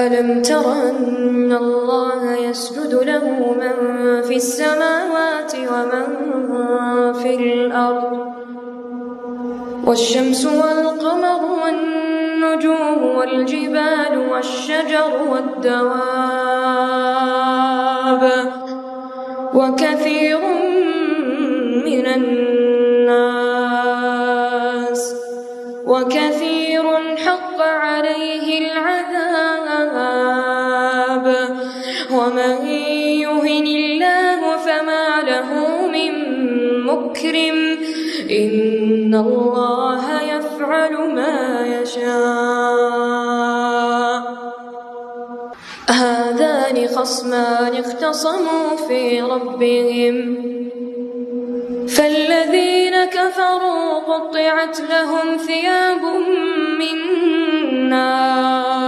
ألم تر أن الله يسجد له من في السماوات ومن في الأرض والشمس والقمر والنجوم والجبال والشجر والدواب وكثير من الناس وكثير حق عليه العذاب ومن يهن الله فما له من مكرم إن الله يفعل ما يشاء هذان خصمان اختصموا في ربهم فالذين كفروا قطعت لهم ثياب من نار